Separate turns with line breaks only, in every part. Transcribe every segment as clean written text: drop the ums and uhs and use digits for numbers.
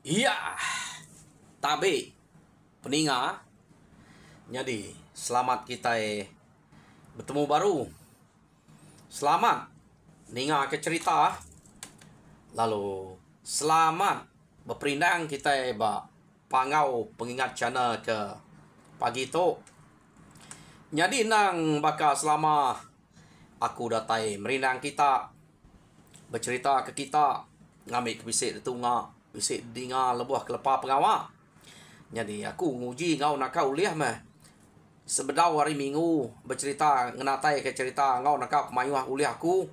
Iya, tapi peninga. Jadi selamat kita bertemu baru. Selamat ninga ke cerita. Lalu selamat berperindang kita pangau pengingat channel ke pagi tu. Jadi nang bakal selama aku datai merindang kita, bercerita ke kita, ngambil bisik tunga, bisik dinga lebuh kelepah pengawak. Jadi aku nguji ngau nak kau liah mah. Sebedau hari Minggu bercerita ngenatai ke cerita ngau nak kau kemayuah uliah aku.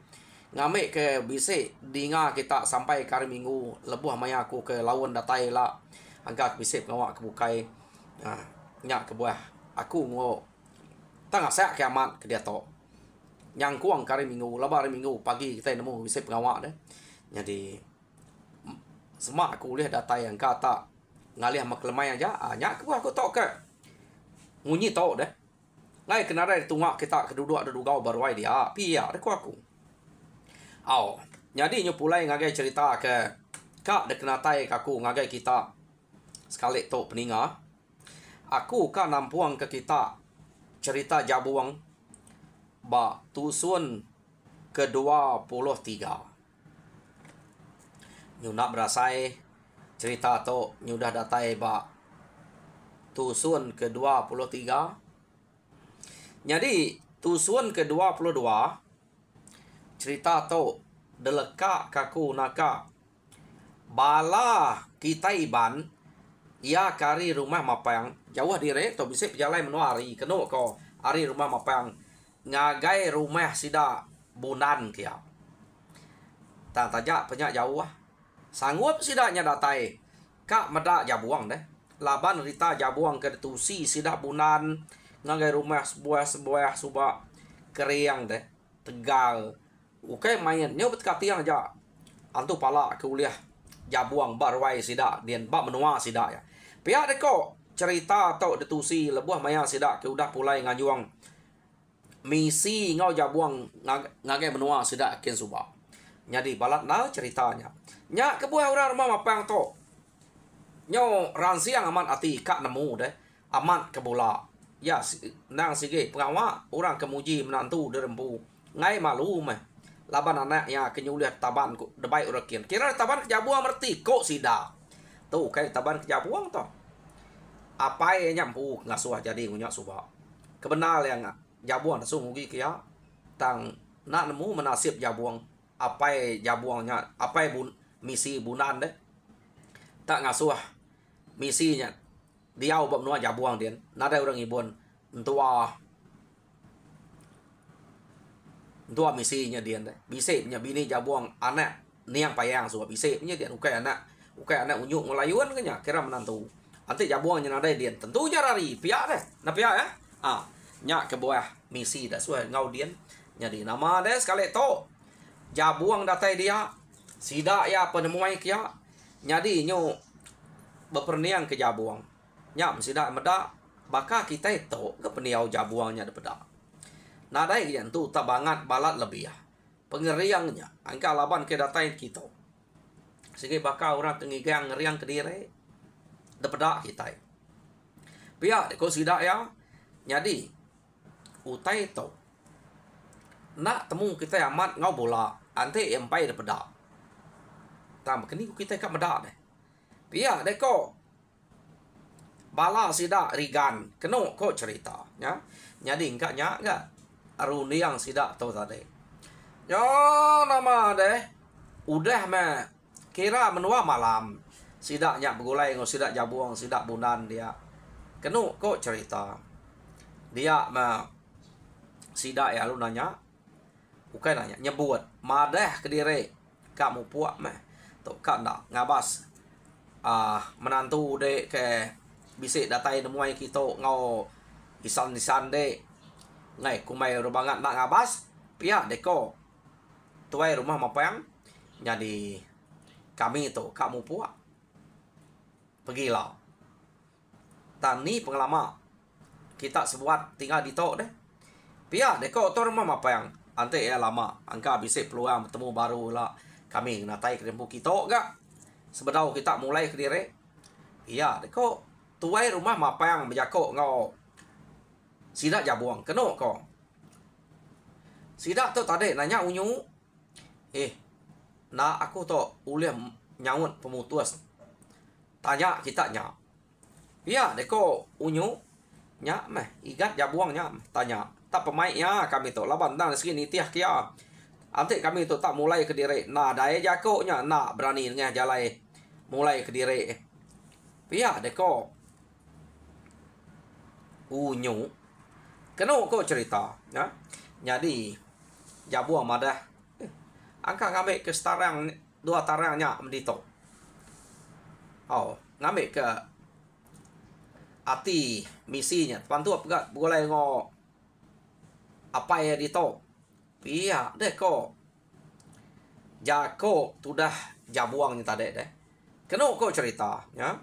Ngambil ke bisik dinga kita sampai ke hari Minggu lebuh maya aku ke lawan datai lah. Angkat bisik pengawak kebukai. Nyak ke buah aku ngo tengah saya kiamat ke dia to. Yang kuang ke hari Minggu, lebar hari Minggu pagi kita nemu bisik pengawak deh. Jadi semak aku lihat data yang kata ngalih maklemai aja, nyak aku tok ke ngunyi tok deh. Ngai kenara tungak kita keduduk ada dugau baru ai dia, pia aku. Jadi nyupulai ngagai cerita ke kak de kenatai kaku ngagai kita sekali tok peninga. Aku kan nampuang ke kita cerita jabuang tusun ke-23. Nyunak berasai cerita tu nyudah datai tusun ke-23. Jadi tusun ke-22 cerita tu deleka kaku naka bala kita iban ia kari rumah mapang jauh dire to bisa berjalan menuari keno ko ari rumah mapang ngagai rumah sida bunan kia tak tajak penyak jauh sanggup sidaknya datai kak medak jabuang deh laban rita jabuang ke tusi sidak bunan ngagai rumah sebuah subak keriang deh tegal ukai main nyobet katiang aja antu pala ke uliah jabuang barwai sidak dian bak menua sidak ya pihak deko cerita atau detusi lebuah maya sidak ke udah pulai ngajuang misi ngau jabuang ngagai menua sidak ken subak. Jadi balat na ceritanya. Nya kebuah orang rumah mapang to. Nyo ransiang aman ati kak nemu deh. Aman ke bola. Ya nang sige pengawak orang kemuji menantu derempu. Ngai malu meh. Laban anaknya kenyulihat taban ku debai urakin. Kira taban ke jabuang merti kok sida. Tuh kayak taban ke jabuang to. Apa yang nyampu ngasuh jadi ngunya subak. Kebenar yang jabuang nasu ngugi kia. Tang nak nemu menasib jabuang. Apa jabuangnya apa misi bunan deh tak ngasuh misinya dia ubah menua jabuang dia nada orang ibon tua misinya dia deh bisa punya bini jabuang anak niang payang suka bisa punya dia ukai anak unyuk melayuan kenya kira menantu nanti jabuangnya nada dia tentunya rari pihak deh nah pihak ya nyak ke bawah misi dah suai ngau dia jadi nama deh sekali to jabuang datai dia sida ya penemuai kia nyadi nyo beperniang ke jabuang nyam sida meda baka kita itu ke peniau jabuangnya depeda nadai yang tu tabangat balat lebih ya pengeriangnya angka laban ke datai kita sehingga baka orang tengigang ngeriang ke diri depeda kita pihak ko sida ya nyadi utai itu nak temu kita amat ngau bola ante empai daripada tam kini kita kat medak deh pihak deh ko bala sida rigan keno ko cerita ya jadi enggak nya enggak aruni yang sida tahu tadi yo nama deh udah mah kira menua malam sidaknya begulai ngo sidak jabuang sidak bunan dia keno ko cerita dia mah sidak ya lu nanya bukan nanya nyebut madah ke diri kamu puak mah tu kan nak ngabas menantu de ke bisik datai nemuai kita ngau isan de ngai kumai rubangan nak ngabas pihak deko tuai rumah mapang jadi kami itu kamu puak pergilah tani pengalaman kita sebuat tinggal di tok deh pihak deko tu rumah mapang ante ya lama angka bisa peluang bertemu baru lah kami natai ke rempu kita gak sebedau kita mulai ke diri. Iya, deko tuai rumah mapang berjakok ngau. Sidak jabuang, kena ko. Sidak tu tadi nanya unyu. Nak aku tu ulih nyaut pemutus. Tanya kita nya. Iya, deko unyu. Nya meh, igat jabuang nya. Tanya. Tak pemaiknya kami tu. Laban tang segini tiah kia. Nanti kami tu tak mulai ke diri. Nah, daya jakoknya. Nak berani dengan jalai. Mulai ke diri. Iya, deko unyu. Kena kau cerita. Ya? Jadi, jabuang madah. Angka ngambil ke setarang, 2 tarangnya mendito. Ngambil ke ati misinya. Pantu apa boleh ngo apa ya dito. Iya, deh kok. Jako sudah jabuang ni tadi deh. Kena kau cerita, ya.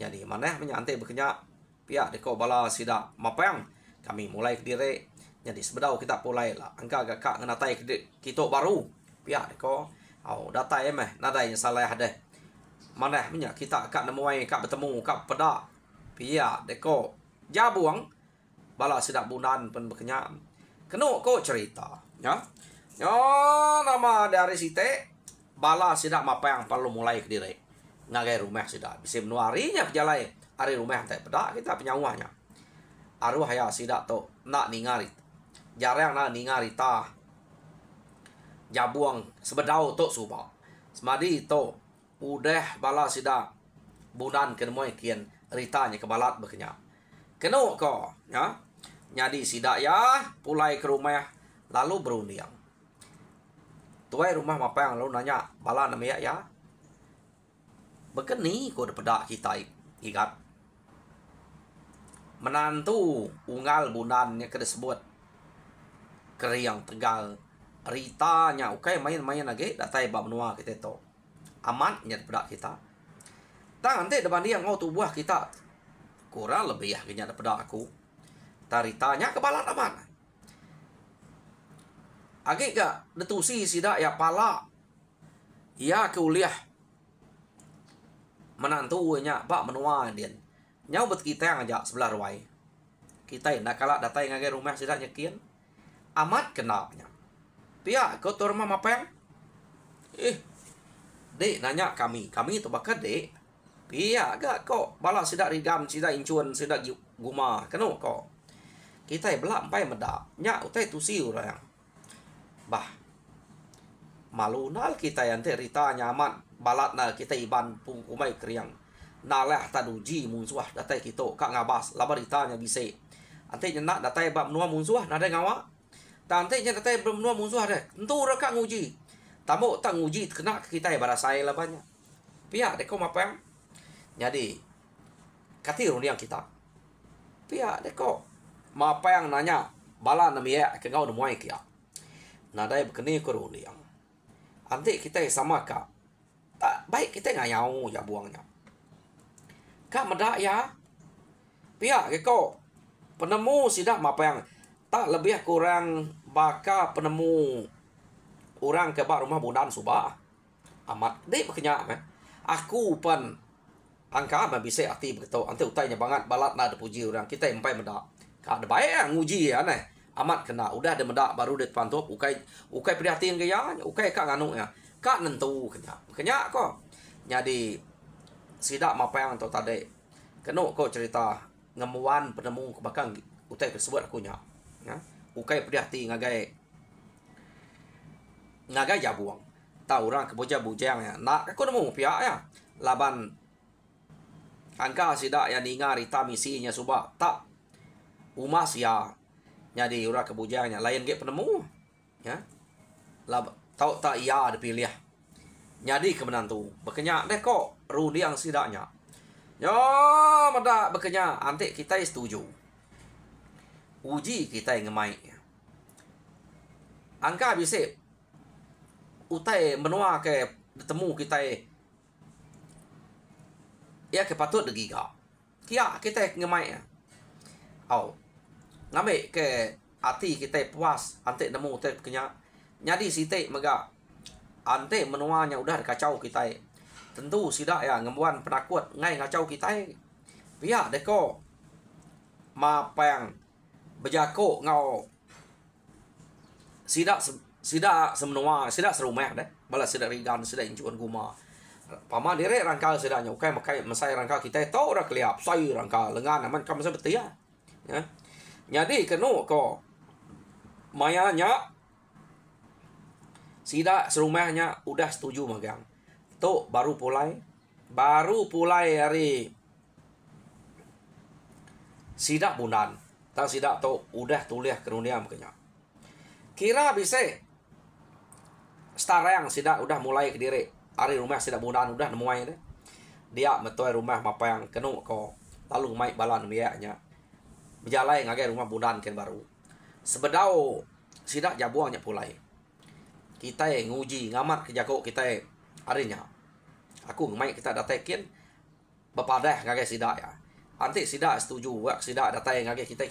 Jadi mana menyantai berkenyak. Pihak deko bala sida mapang. Kami mulai ke diri. Jadi sebedau kita mulai lah. Angka agak ngenatai kita baru. Pihak deko. Datai meh. Nadai yang salah deh. Mana minyak kita kak nemuai kak bertemu kak pedak. Pihak deko. Jabuang. Bala sida bunan pun berkenyak. Kena kau cerita. Ya. Nama dari site. Bala sida mapang perlu mulai ke diri. Ngagai rumah sida. Bisa menuarinya pejalai. Hari rumah tak pedak kita penyawahnya. Arwah ya sidak tu nak ningari. Jarang nak ningari ta. Jabuang sebedau tu subak. Semadi tu udah bala sidak bulan kenemoy kian ritanya ke balat berkenyak. Kena ko ya. Jadi sidak ya pulai ke rumah lalu berunding. Tuai rumah mapang lalu nanya bala namanya ya. Begini ko pedak kita igat. Menantu unggal bundannya ke disebut Keriang Tegal ritanya main-main lagi datai bab menua kita tu amatnya daripada kita tak nanti depan dia ngau tubuh kita kurang lebih ya kena daripada aku taritanya kepala aman agak gak detusi sidak ya pala ia kuliah menantunya bab menua dia nyau bet kita yang ajak sebelah ruai. Kita nak kalah datai ngagai rumah sidak nyekian. Amat kenapnya. Pihak kau tu rumah mapang. Dek nanya kami. Kami tu bakal dek. Pihak agak kau. Bala sidak rigam, sidak incuan, sidak guma. Kenapa kau? Kita belak empai medak. Nyak utai tusi orang. Bah. Malu nal kita yang rita nyaman. Balat na kita iban pung kumai kriang. Nalah taduji munsuah datai kita kak ngabas labaritanya bisa ante nak datai bab menua munsuah nada ngawa tante nya datai menua munsuah dah tentu raka nguji tamu tak nguji kena kita barasai lah banyak pihak deko mapang jadi katir yang kita pihak deko mapang nanya bala namia ke ngau demuai kia nadai bekeni koruniang ante kita sama kak tak baik kita ngayau ya buangnya kak medak ya. Pihak keko penemu sidak mapang tak lebih kurang baka penemu orang ke bak rumah bundan subah. Amat dek berkenyak meh. Aku pun angka mah bisa hati begitu. Ante utainya banget balat na ada puji orang kita empai medak. Kak ada baik nguji aneh. Amat kena udah ada medak baru det pantup ukai prihatin ke ya. Ukai kak nganu ya. Kak nentu kenyak. Kenyak kok. Jadi sidak mapang tu tadi kena kau cerita ngemuan penemu kebakang utai tersebut aku nya ya ukai prihatin ngagai jabuang tahu orang keboja bujang ya nak aku nemu pihak ya laban angka sidak yang ningar ita misinya subak tak umas ya jadi orang kebujangnya lain ge penemu ya lab tahu tak iya dipilih jadi kemenantu berkenyak deh kok rudi yang sidaknya yo mada berkenyak antik kita setuju uji kita yang ngemai angka bisa utai menua ke bertemu kita ya ke patut degiga kia kita ngemai ngambil ke hati kita puas antik nemu utai berkenyak jadi sitik mega ante menuanya udah kacau kita tentu sidak ya ngembuan penakut ngai ngacau kita pihak deko mapang berjako ngau sidak semenua sidak serumah deh balas sidak rigan sidak incuan guma pama direk rangka sidaknya ukai makai mesai rangka kita tahu ora keliap sai rangka lengan aman kam sebetia ya jadi kenu ko mayanya sidak serumahnya udah setuju magang tu baru pulai hari sidak bulan tak sidak tu udah tulis ke dunia makanya kira bisa starang sidak udah mulai ke diri hari rumah sidak bulan udah nemuai deh dia metoi rumah apa yang kenu ko lalu mai balan miaknya berjalai ngagai rumah bulan kan baru sebedau sidak jabuangnya pulai kita nguji ngamat ke jago kita harinya aku mai kita datekin bepadah ngagai sidak ya anti sidak setuju wak sidak datai ngagai kita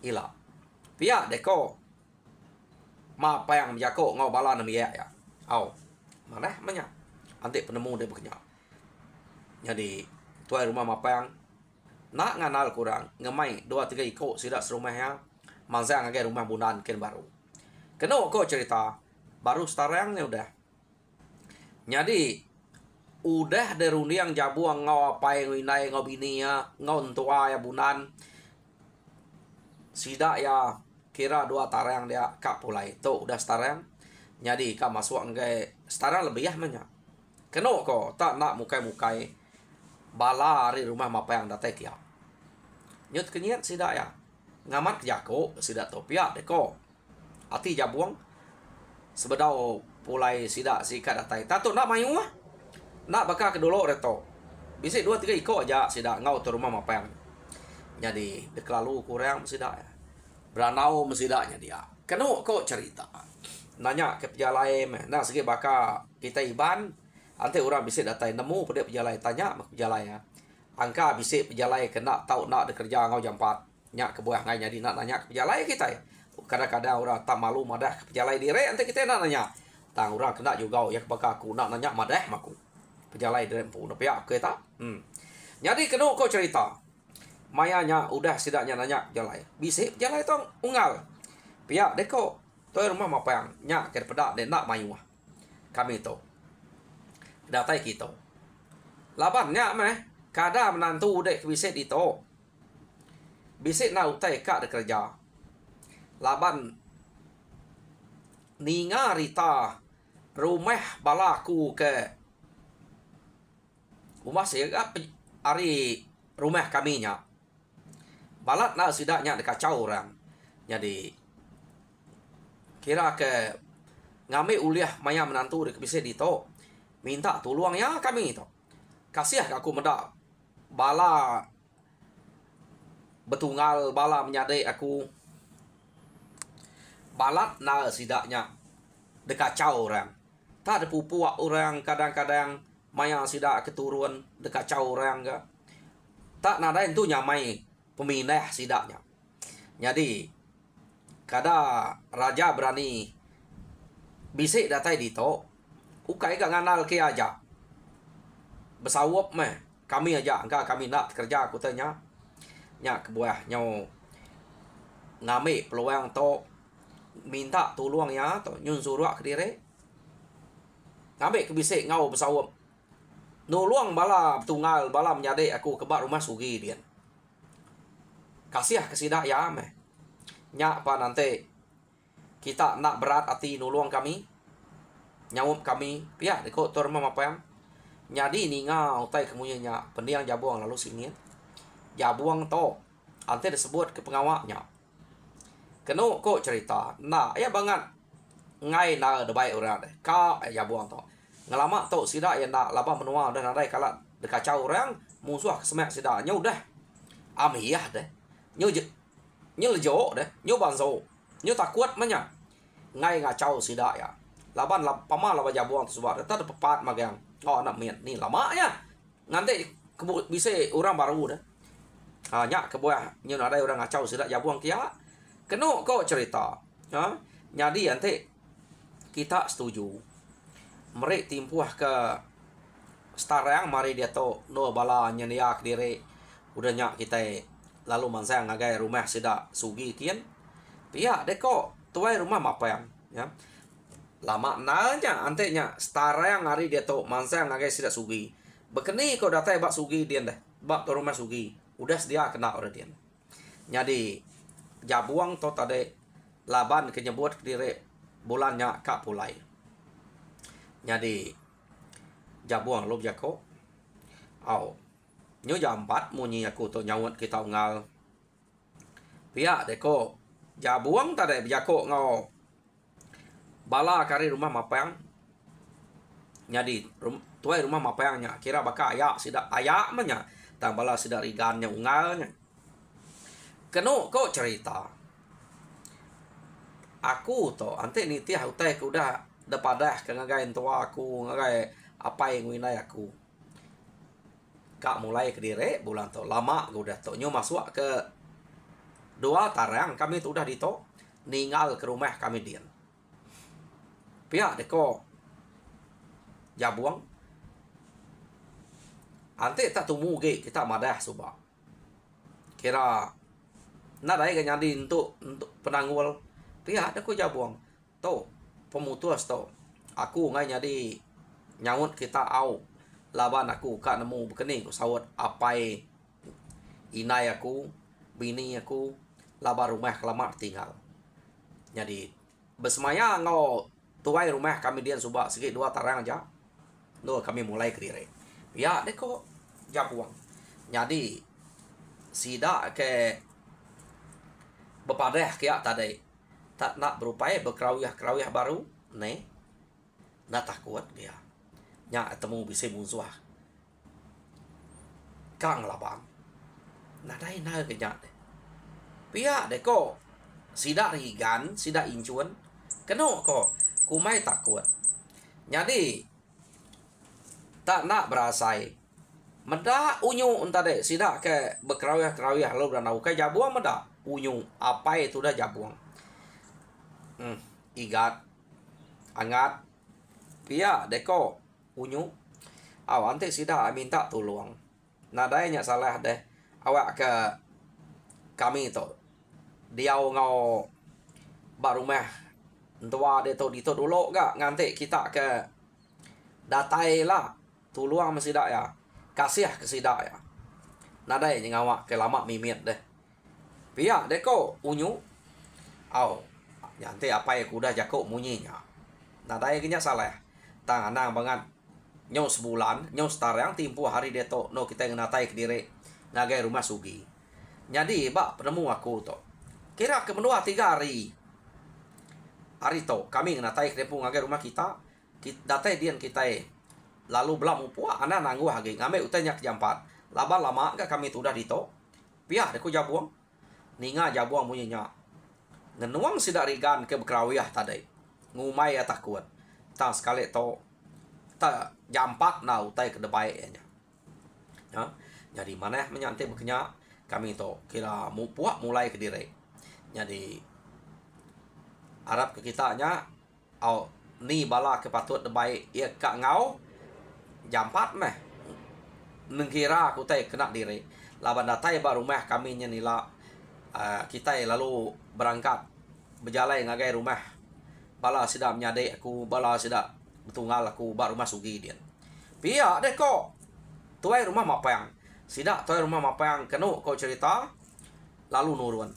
ila pihak deko ma apa yang jago ngau balan miak ya mana banyak anti penemu dia bekerja jadi tuai rumah mapang nak nganal kurang ngemai 2-3 ikut sidak serumahnya mangsa ngagai rumah bunan ken baru kena kok cerita baru starangnya udah jadi udah deruni yang jabuang ngau apa yang winai ngau bini ya ngau tua ya bunan sidak ya kira 2 tarang dia kak pulai tu udah starang jadi kak masuk ngai starang lebih ya banyak kena kok tak nak mukai bala hari rumah apa yang datai tiap nyut kenyat sidak ya ngamat jako sidak topia deko ati jabuang sebedau pulai sidak sikat datai tato nak mayu nak bakal kedolo reto bisa 2-3 ikut aja sidak ngau tu rumah apa yang jadi deklalu kurang sidak ya beranau mesidaknya dia kena kok cerita nanya ke pejalai nah segi bakal kita iban ante orang bisa datai nemu pada pejalai tanya mak pejalai ya angka bisa pejalai kena tahu nak kerja ngau jam 4 nyak ke buah ngai jadi nak nanya ke pejalai kita ya kadang-kadang orang tak malu madah ke pejalai dire ante kita nak nanya tang orang kena juga ya bakal aku nak nanya madah maku pejalai dire pun pihak kita jadi kena kok cerita mayanya udah sidaknya nanya pejalai bisa pejalai tong unggal pihak deko toi rumah apa yang nyak ke pedak dan nak mayu kami tu datai kita labannya meh kada menantu dek bisa dito bisa na utai kak de kerja laban ninga rita rumah balaku ke rumah saya hari rumah kaminya balat na sidaknya dekacau orang jadi kira ke ngame uliah maya menantu dek bisa dito minta tolong ya kami itu kasih aku mendak bala betunggal bala menyadai aku balat na sidaknya dekacau orang tak ada pupu orang kadang-kadang maya sidak keturun dekacau orang ga tak nada itu nyamai pemindah sidaknya jadi kada raja berani bisik datai dito ukai gak nganal ke aja bersawap meh kami aja angka kami nak kerja aku tanya nyak kebuah nyau ngame peluang to minta tolong ya to nyun suruh ke dire ngame ke bisik ngau bersawap nolong bala tunggal bala menyadai aku kebat rumah sugi dia kasih ke sidak ya meh nyak apa nanti kita nak berat hati nolong kami nyawup kami pihak deko torma apa yang nyadi ni ngau tai kemunya pendiang jabuang lalu sini jabuang to ante disebut ke pengawaknya keno kok cerita nah ya banget ngai na de baik orang deh ka jabuang to ngelama to sida ya nak laba menua dan ada kala dekacau orang musuh kesemak sida nya udah amiyah deh nyu lejo deh nyu banzo nyu takut manya ngai ngacau sida ya laban pama laba jabuang tersebut tak ada pepat magang anak mian ni lama ya nanti bisa orang baru dah hanya kebuah nyu ada orang ngacau sida jabuang kia keno kok cerita jadi nanti kita setuju mereka timpuah ke starang mari dia to no bala nyaniak dire udah nyak kita lalu mansang ngagai rumah sida sugi kian pihak deko tuai rumah mapayang ya lama nanya antenya starang hari dia to mansang ngagai sida sugi bekeni kau datai bak sugi dia dah bak to rumah sugi udah sedia kena orang dia jadi jabuang to tade laban kenyebut dire bulannya kak pulai jadi jabuang lob jako au nyo jam 4 munyi aku to nyawat kita ngal pihak deko jabuang tade jako ngau bala kari rumah mapang jadi tuai rumah mapangnya kira baka ayak sida ayak menya tang bala sida rigannya ungalnya keno kok cerita aku to ante ni tiah utai kuda depadah ke ngagai tua aku ngagai apa yang winai aku kak mulai ke dire bulan to lama gue udah to nyo masuk ke 2 tarang kami tu udah dito ninggal ke rumah kami dian pihak deko jabuang ante tak tumu ge kita madah suba kira nadai ke nyadi untuk penanggul pihak deko jabuang to pemutus to aku ngai nyadi nyawut kita au laban aku kak nemu bekeni ku sawat apai inai aku bini aku laba rumah kelamak tinggal jadi bersemaya ngau tuai rumah kami dian subak sikit 2 tarang aja no kami mulai kedire ya deko jabuang jadi sida ke bepadah kia tadi tak nak berupaya berkerawih baru ne nak takut dia nya temu bisa musuh kang labang nadai na ke nya pia deko sida rigan sida incuan keno ko kumai takut jadi tak nak berasai meda unyu untade sida ke berkerawih lo branau ke jabuang meda unyu apa itu dah jabuang igat angat pia deko unyu ante sida minta tolong nadainya salah deh awak ke kami to dia ngau baru mah tua de to dito dulu gak ngante kita ke datai lah tuluang masida ya kasih ke sida ya nadai ngawak ke lama mimit deh pia deko unyu nyante apa ya kuda jako munyinya nadai kenya salah tang anang banget nyaw sebulan nyaw starang timpu hari deto no kita ngenatai ke dire ngagai rumah sugi jadi bak penemu aku to kira ke menua 3 hari to kami ngenatai ke depo ngagai rumah kita datai dian kita lalu belam upua anak nanggu hagi ngame utanya ke jam 4 lama ke kami tu udah dito piah deku jabuang ninga jabuang munyinya ngenuang sidak rigan ke bekrawiah tadi ngumai ya takut tak sekali to tak jampak na utai ke depai nya ya jadi mana menyantai bekenya kami to kira mupuak mulai ke dire jadi Arab ke kitanya ni bala ke patut depai ya kak ngau jampat meh nengkira aku tai kena dire laban datai ba rumah kami nya nila kita lalu berangkat berjalan ngagai rumah bala sida menyadek aku bala sida betunggal aku ba rumah sugi dia pia deko tuai rumah mapang sida tuai rumah mapang kenu kau cerita lalu nurun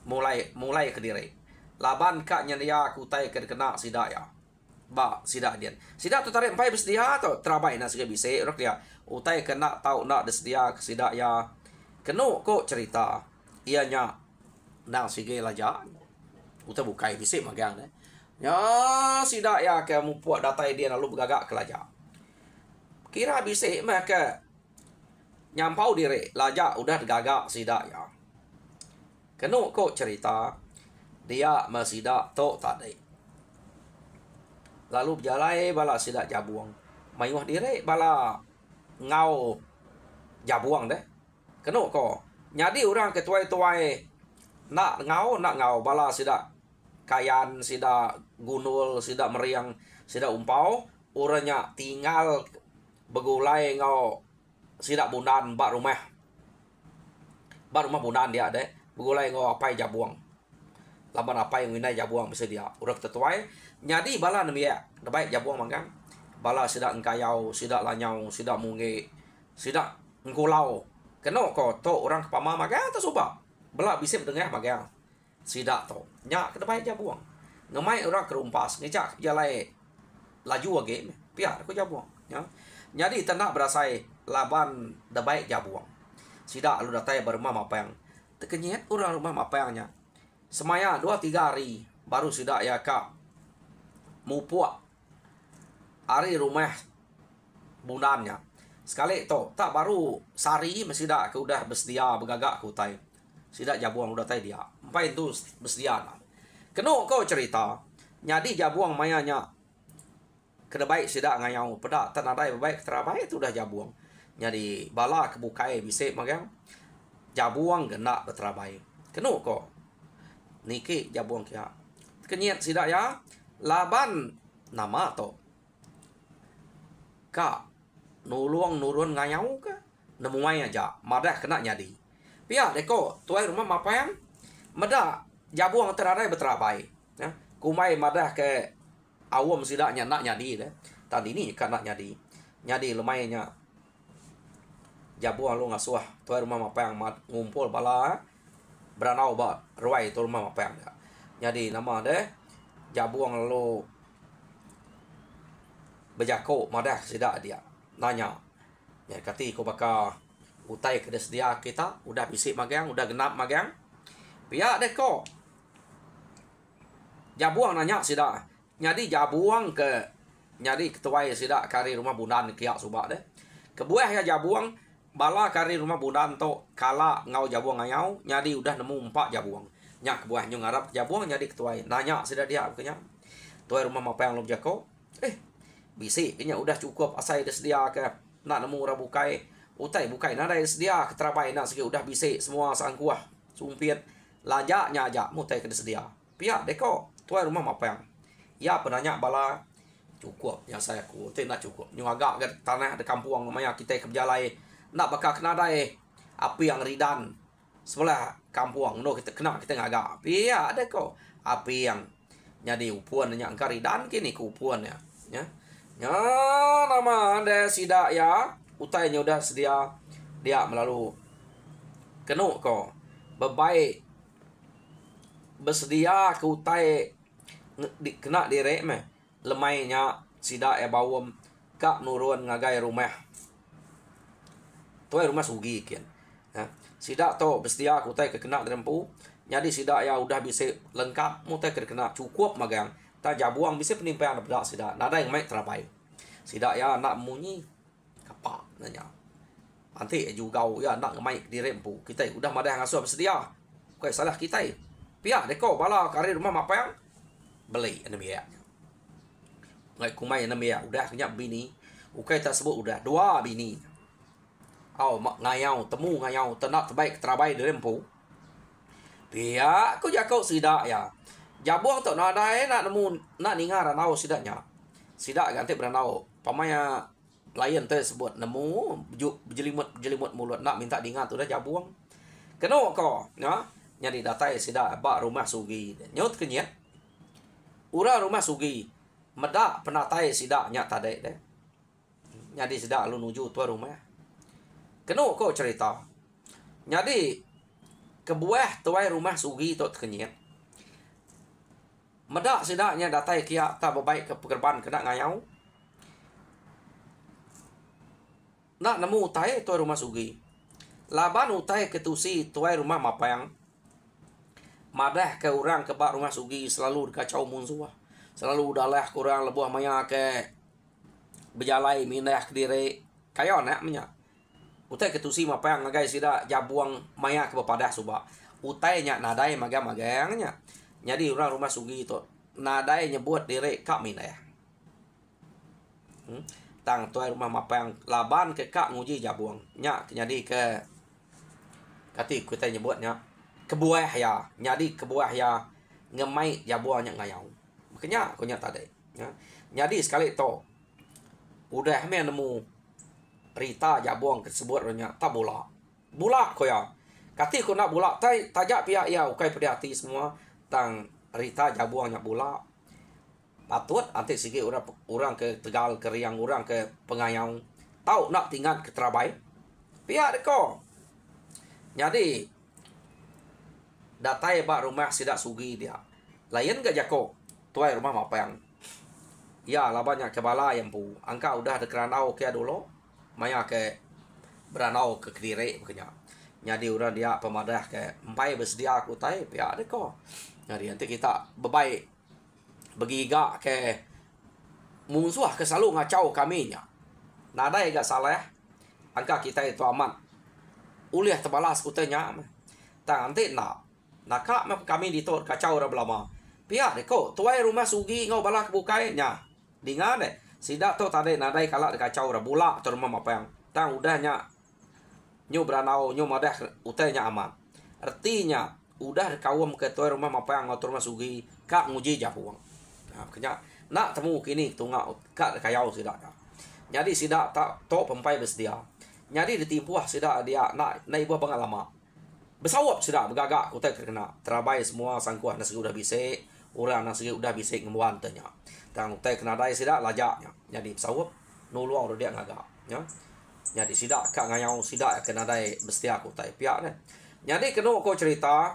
mulai ke diri laban kak nya dia aku tai kena sida ya ba sida dia sida tu tarik empai bersedia atau terabai na sige bise rok dia utai kena tau nak bersedia ke sida ya kenu kau cerita ianya nang sige laja utai bukai bise magang deh ya sida ya ke mupuak datai dia lalu bergagak ke laja kira bisa mah ke nyampau diri laja udah gagak sida ya kenu kok cerita dia masida to tadi lalu berjalai bala sida jabuang mayuh diri bala ngau jabuang deh kenu kok nyadi orang ketuai-tuai nak ngau bala sida kayan sida gunul sida meriang sida umpau orangnya tinggal begulai ngau sidak bundan bak rumah bundan dia deh begulai ngau apai jabuang laban apai nginai jabuang bisa dia urak tetuai nyadi bala nemia baik jabuang manggang bala sidak engkayau sidak lanyau sidak munge sidak ngkulau keno ko to orang kepama magang tu subak bala bisip dengah magang sidak to nya ke baik jabuang ngemai orang kerumpas ngecak jalai laju age pihak aku jabuang ya jadi tanda berasai laban da baik jabuang sidak lu datai bermam apa yang tekenyet orang rumah apa yangnya semaya 2-3 hari baru sidak ya kak mupuak hari rumah bundannya sekali to tak baru sari masih dak ke udah bersedia begagak ku tai sidak jabuang udah tai dia empai itu bersedia keno kau cerita nyadi jabuang mayanya kena baik sidak ngayau pedak tanadai baik terabai itu udah jabuang nyadi bala kebukai bisa magang jabuang genak berterabai keno kau niki jabuang kia kenyet sidak ya laban nama to ka nuluang nurun ngayau ka nemuai aja madah kena nyadi pia deko tuai rumah mapayang madah jabuang terarai berterabai ya kumai madah ke awam sidaknya nak nyadi deh tadi ini kan nak nyadi lumayannya jabuang lu ngasuh tuai rumah mapayang ngumpul bala beranau ba ruai tu rumah mapayang jadi nama deh jabuang lalu berjako madah sidak dia nanya ya kati ko baka utai ke dia kita udah bisik magang udah genap magang pihak deh ko jabuang nanya sidak nyadi jabuang ke nyadi ketuai sidak kari rumah bundan kiak subak deh kebuah ya jabuang bala kari rumah bundan to kala ngau jabuang ngayau nyadi udah nemu 4 jabuang nyak kebuah nyu ngarap jabuang nyadi ketuai nanya sidak dia kenya tuai rumah apa yang lo jako bisi kenya udah cukup asai sedia ke nak nemu ora bukai utai bukai nada sedia keterabai nak segi udah bisi semua sangkuah sumpit lajaknya aja mutai ke sedia pihak deko tuai rumah apa yang ya penanya bala cukup yang saya ku nak cukup nyu agak ke tanah de kampung namanya kita ke berjalai nak bakal kena dai api yang ridan sebelah kampung no kita kena kita ngagak pihak deko api yang nyadi upuan nya angka ridan kini ku upuan ya nama anda sidak ya utainya udah sedia dia melalu kenu ko bebaik bersedia ke utai kena direk meh lemainya sidak ya bawam kak nurun ngagai rumah tuai rumah sugi kian ya sidak to bersedia ke utai ke kena dirempu jadi sidak ya udah bisa lengkap mutai ke kena cukup magang ta jabuang bisa penimpian bedak sidak nada yang mai terabai sidak ya nak munyi kapak nanya nanti juga ya nak mai dirempu kita udah madah ngasuh bersedia kau salah kita pihak deko bala kari rumah apa yang beli enamia ngai kumai enamia udah kenyak bini ukai tersebut udah 2 bini ngayau temu ngayau tenak terbaik terabai dirempu pihak aku jakau sidak ya jabuang tu nak ada nak nemu nak ningar ranau sidaknya sidak ganti beranau pamaya layan tersebut nemu jelimut mulut nak minta dingar tu dah jabuang keno ko ya nyari datai sidak bak rumah sugi nyot kenyat ura rumah sugi medak penatai sidaknya tadi deh nyadi sidak lu nuju tua rumah keno ko cerita nyadi kebuah tuai rumah sugi tu kenyat medak sidaknya datai kia tak berbaik ke pekerban kena ngayau nak nemu utai tuai rumah sugi laban utai ketusi tuai rumah mapayang madah ke orang ke bak rumah sugi selalu kacau munsuah selalu dalah kurang lebuah maya ke berjalai mindah ke diri kayo nak menya utai ketusi mapayang ngagai sidak jabuang maya ke bepadah subak utai nya nadai magangnya jadi orang rumah sugi itu nadai nyebut diri kak minah tang tuai rumah mapayang laban ke kak nguji jabuang nya jadi ke kati kita nyebutnya kebuah ya jadi kebuah ya ngemai jabuang nya ngayau makanya aku nya tadi ya jadi sekali to udah me nemu Rita jabuang tersebut nya tak bola. Bola ko ya. Kati ko nak bola tai tajak pihak ya ukai pedati semua tang Rita jabuang nya bola. Patut antik sikit orang ke Tegal ke Riang orang ke Pengayang tahu nak tinggal ke Terabai. Pihak deko. Jadi datai bak rumah sidak sugi dia. Lain ke jako. Tuai rumah mapang. Ya lah banyak kebala yang pu. Angka udah ada keranau ke dulu. Maya ke beranau ke Kediri makanya. Jadi orang dia pemadah ke empai bersedia aku tai pihak deko. Jadi nanti kita bebaik begiga ke musuh ke selalu ngacau kaminya. Nadai gak salah. Angka kita itu aman. Uliah terbalas kutanya. Tak nanti nak kak kami ditot kacau dah belama. Pihak deko tuai rumah sugi ngau balak bukainya. Dengar deh. Sidak tu tadi nadai kalak kacau dah bulak tu rumah mapang. Tang udahnya nyu beranau nyu madah utainya aman. Artinya udah kawam ke tuai rumah mapang ngau rumah sugi kak nguji japuang. Nah, kenya nak temu kini tungak kak kayau sidak. Jadi sidak tak tok pempai bersedia. Jadi ditimpuah sidak dia nak ibu pengalaman. Bersawap sidak bergagak utai kena. Terabai semua sangkuah nasi udah bisik. Orang nasi udah bisik ngemuan tanya. Tang utai kena dai sidak lajaknya. Jadi bersawap nuluang dia ngagak. Ya. Jadi sidak kak ngayau sidak kena dai bestia utai pihak ni. Jadi kena kau cerita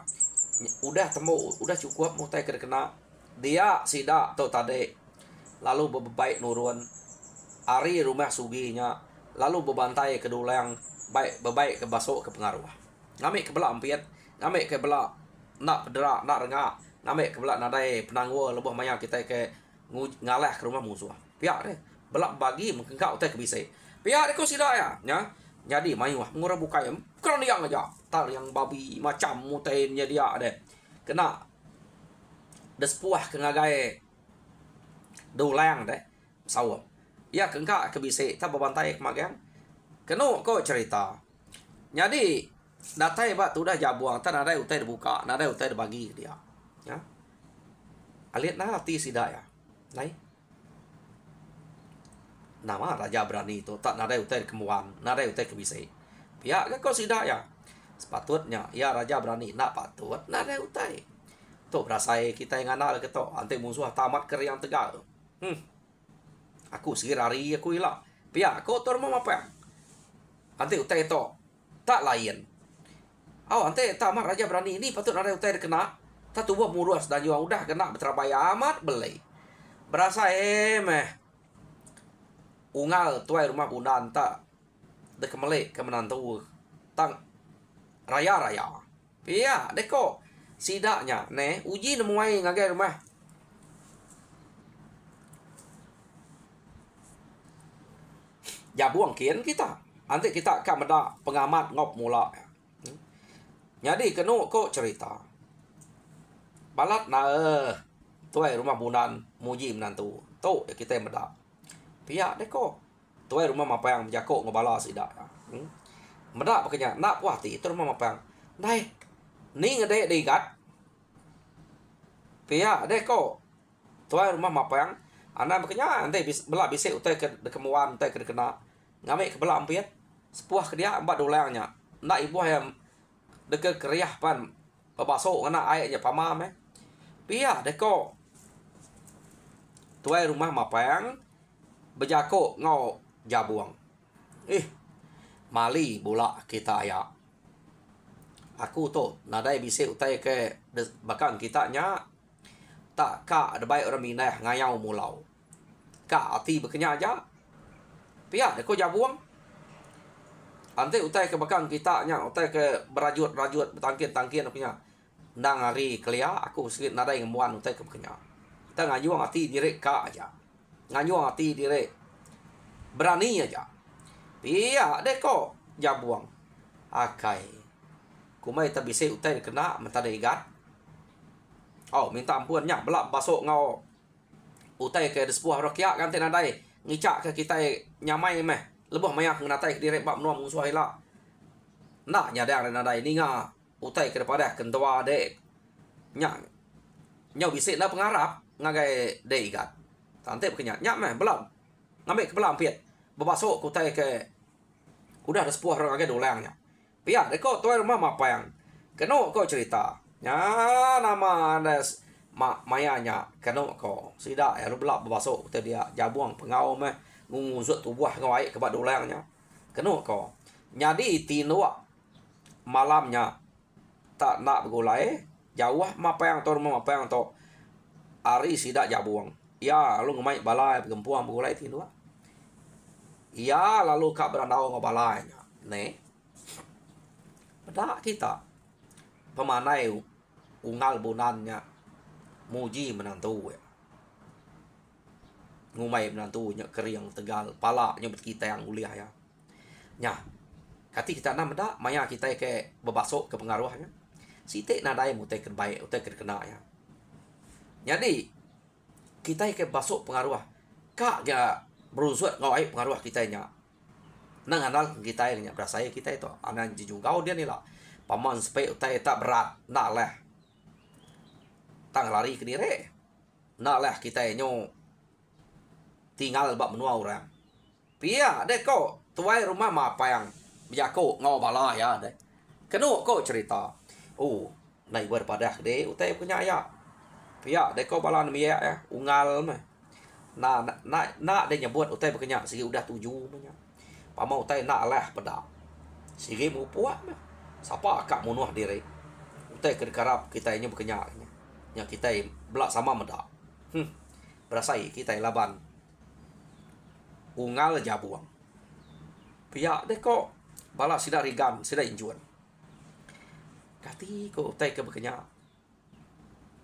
udah temu udah cukup utai kena dia sidak tu tadi lalu berbaik nurun ari rumah suginya lalu berbantai ke dulang baik berbaik ke basok ke pengaruh ngamik ke belak ampiat ngamik ke belak nak pederak nak rengak ngamik ke belak nadai penangwa lebih maya kita ke ngalah ke rumah musuh pihak deh belak bagi mengkengkau utai ke bisik pihak deh kau sidak ya jadi mayu mengurang bukai kerana yang aja tak yang babi macam mutainya dia deh kena despuah kengagai dulang deh sawap ya kengkak ke bisik tak berbantai ke magang kena kau cerita jadi datai bak tu dah jabuang tak ada utai dibuka ada utai dibagi dia ya alit nah hati sidak ya lai nama raja berani tu tak ada utai kemuan ada utai ke bisik pihak kau sidak ya sepatutnya ya raja berani nak patut ada utai tu berasai kita yang anak ke tu antik musuh tamat ke yang Tegal aku sekirari aku hilang pihak kau tu rumah apa antik utai tu tak lain antik tamat raja berani ini patut ada utai kena tak tu buat murus dan juga udah kena berterabai amat beli berasa ungal tuai rumah bundan tak dek melek ke menantu tang raya pihak deko sidaknya uji nemuai ngagai rumah jabuang kian kita nanti kita akan meda pengamat ngop mula jadi kena kok cerita balat tuai rumah bunan muji menantu tu kita meda pihak deko tuai rumah mapang jakok ngobala sidak meda pakenya nak puah ti itu rumah mapang nai ni ngede digat pihak deko tuai rumah mapang anak pakenya ante belak bisik utai ke kemuan utai ke kena ngamik ke belak ampiat sepuah ke dia empat dolangnya nak ibu yang deket keriah pan babasok anak ayahnya pamam pihak deko tuai rumah mapang berjakok ngau jabuang mali bola kita ya aku tu nadai bisik utai ke bakang kita nya tak ka ada baik orang minah ngayau mulau ka ati bekenya aja pihak deko jabuang ante utai ke bakang kita nya utai ke berajut bertangkin punya ndang hari kelia aku sikit nadai ngemuan utai ke bekenya kita ngayuang ati direk ka aja ngayuang ati direk berani aja pihak deko jabuang akai kumai tak bisa utai kena mentade igat minta ampunnya belak basok ngau utai ke sebuah rakyat kan tenadai ngicak ke kita nyamai meh lebih mayak ngenatai ke direk bab nuam musuh hila nak nyadang nadai ni nga utai ke daripada kentua dek nyau bisik na pengarap ngagai dek igat tante bekenya nyak meh belak ngambil ke belam piat babasok utai ke Udah ada sepuh orang agak dolangnya. Pihak deko tuai rumah mapayang. Keno kau cerita. Ya nama ada mayanya keno kau. Sida ya lu belak berbasuk tu dia jabuang pengau meh ngusut tubuh kau aik kebat dolangnya. Keno kau. Jadi tinua malamnya tak nak bergulai jauh mapayang tu rumah mapayang tu ari sida jabuang. Ya lu ngemai balai gempuang bergulai tinua. Ya lalu kak berandau ngobalainya. Ne. Pada kita pemanai ungal bunannya muji menantu ya. Ngumai menantunya keriang tegal palanya bet kita yang uliah ya. Nya. Kati kita nam dak maya kita ke bebasok ke pengaruhnya. Site nadai mute ke baik ute ke kena ya. Jadi kita ke basok pengaruh. Kak ya berusut ngawai pengaruh kita nya. Nang andal kita nya berasa kita itu anan juga dia ni lah. Paman supaya utai tak berat nak lah. Tang lari ke diri. Nak lah kita nyo tinggal bak menua orang. Pia dek kau tuai rumah mapayang bijako ngau bala ya dek. Kenu kau cerita. Oh, nai berpadah de utai punya ya. Pia dek kau bala namia ya ungal mah. Nak dia nyebut utai berkenyak segi udah 7 punya. Pamau utai nak lah pedak. Segi mu puak mah. Siapa akak munuh diri. Utai kerap kita ini berkenyak. Yang kita belak sama medak. Berasai kita laban. Ungal jabuang. Pihak deh kok bala sida rigan, sida injuan. Kati kok utai ke berkenyak.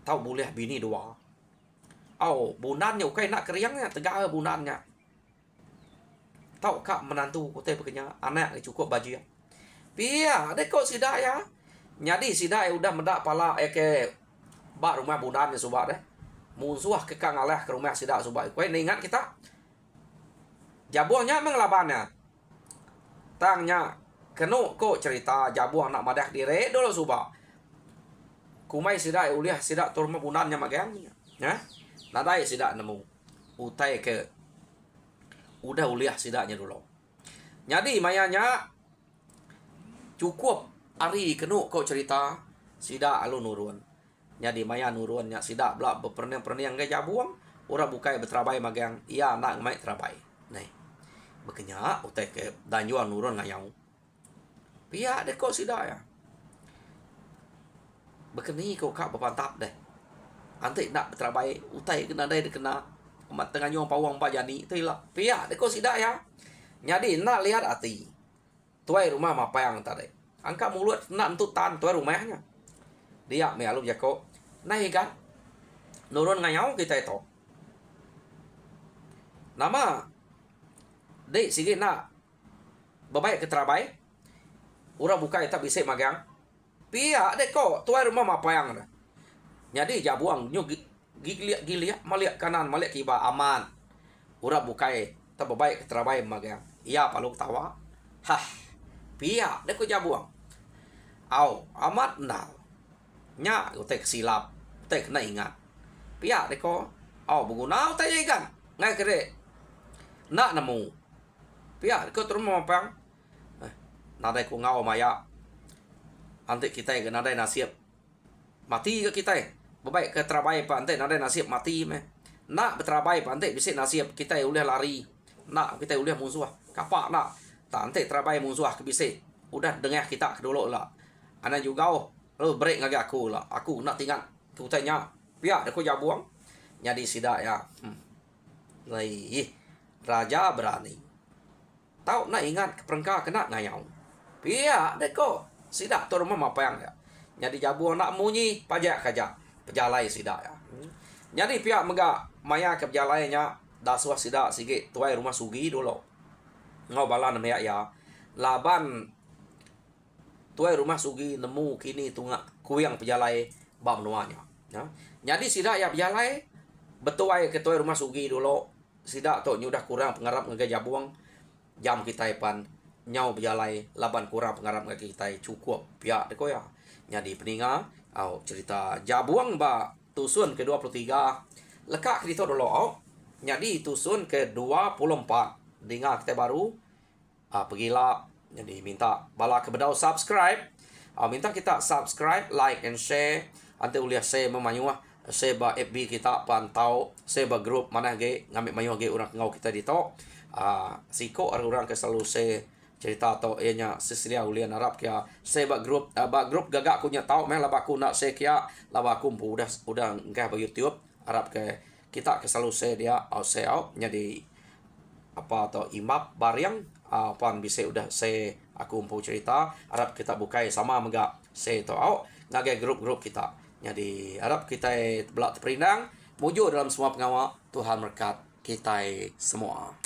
Tahu boleh bini 2. Oh, bunannya ukai nak keriangnya tegak bunannya. Tahu kak menantu utai berkenyak anak cukup baju. Pia, dek kok sida ya. Jadi sida udah mendak pala ke bak rumah bunannya subak deh. Musuh ke kang alah ke rumah sida subak. Kau ingat kita. Jabuangnya mengelabannya. Tangnya kenu kok cerita jabuang nak madah dire dulu subak. Kumai sida uliah sida tur rumah bunannya magangnya. Ya. Nadai sida nemu. Utai ke udah uliah sidanya dulu. Jadi mayanya cukup hari kenu kau cerita sida alu nurun. Jadi maya nurunnya sida belak berperniang ke jabuang. Ora bukai beterabai magang. Iya nak mai terabai. Nih. Bekenya utai ke danjuan nurun ngayau. Pia deh kau sida ya. Bekeni kau kak berpantap deh. Antik nak beterabai utai kena dai kena amat tengah nyong pawang pajani tu lah. Pia deh kau sida ya. Jadi nak lihat hati. Tuai rumah mapayang tadi. Angkat mulut nak untuk tan tuai rumahnya. Dia me alu jako. Naik kan. Nurun ngayau kita itu. Nama dek sige nak babai ke terabai. Ura buka eta bisa magang. Pia dek kok tuai rumah mapayang dah. Jadi jabuang nyu gilia maliak kanan maliak kiba aman. Ura bukai ta babai ke terabai magang. Iya paluk tawa. Hah. Pia dek kok jabuang. Au amat nal. Nya utek silap. Utek kena ingat. Pia dek kok. Au berguna utek ikan. Ngai kere. Nak nemu. Pia dek kok rumah mapayang. Nadai ku ngau maya. Antik kita ke nadai nasib. Mati ke kita. Babai ke terabai pa antik nadai nasib mati meh. Nak beterabai pa antik bisa nasib kita uleh lari. Nak kita uleh musuh. Kapak nak. Tak antik terabai musuh ke bisa. Udah dengar kita ke dulu lah. Anak juga oh. Lalu break ngagi aku lah. Aku nak tinggal. Kutanya. Pia aku jabuang. Jadi sida ya. Lai. Raja berani. Tahu nak ingat perengkah kena ngayau. Pia deko. Sida tu rumah mapayang ya. Jadi jabuang nak munyi pajak kaja. Pejalai sida ya. Jadi pihak mega maya ke pejalainya dasuah sida sige tuai rumah sugi dulu. Ngau balan meyak ya. Laban tuai rumah sugi nemu kini tunggak kuyang pejalai bab nuanya. Ya. Jadi sida ya pejalai betuai ke tuai rumah sugi dulu. Sida tu nyudah kurang pengarap ngega jabuang jam kita pan nyau pejalai laban kurang pengarap ngega kita cukup pihak deko ya. Jadi peninga au cerita jabuang ba tusun ke-23 lekak kita dulu au. Jadi tusun ke-24 dengar kita baru pergilah Jadi minta bala kebedau subscribe. Minta kita subscribe, like and share. Ante uliah share memanyuah, share ba FB kita pantau, share ba grup mana ge ngambil mayuah ge orang ngau kita dito. Siko orang ke selalu share cerita atau ianya sisilia ulian Arab kia share ba grup gagak kunya tahu meh laba aku nak share kia laba aku udah ngah ba YouTube Arab ke kita ke selalu share dia share out jadi apa atau imap bariang pan bisa udah saya aku umpu cerita Arab kita bukai sama megak saya tahu ngagai grup-grup kita jadi Arab kita belak terperindang mujur dalam semua pengawal Tuhan berkat kita semua.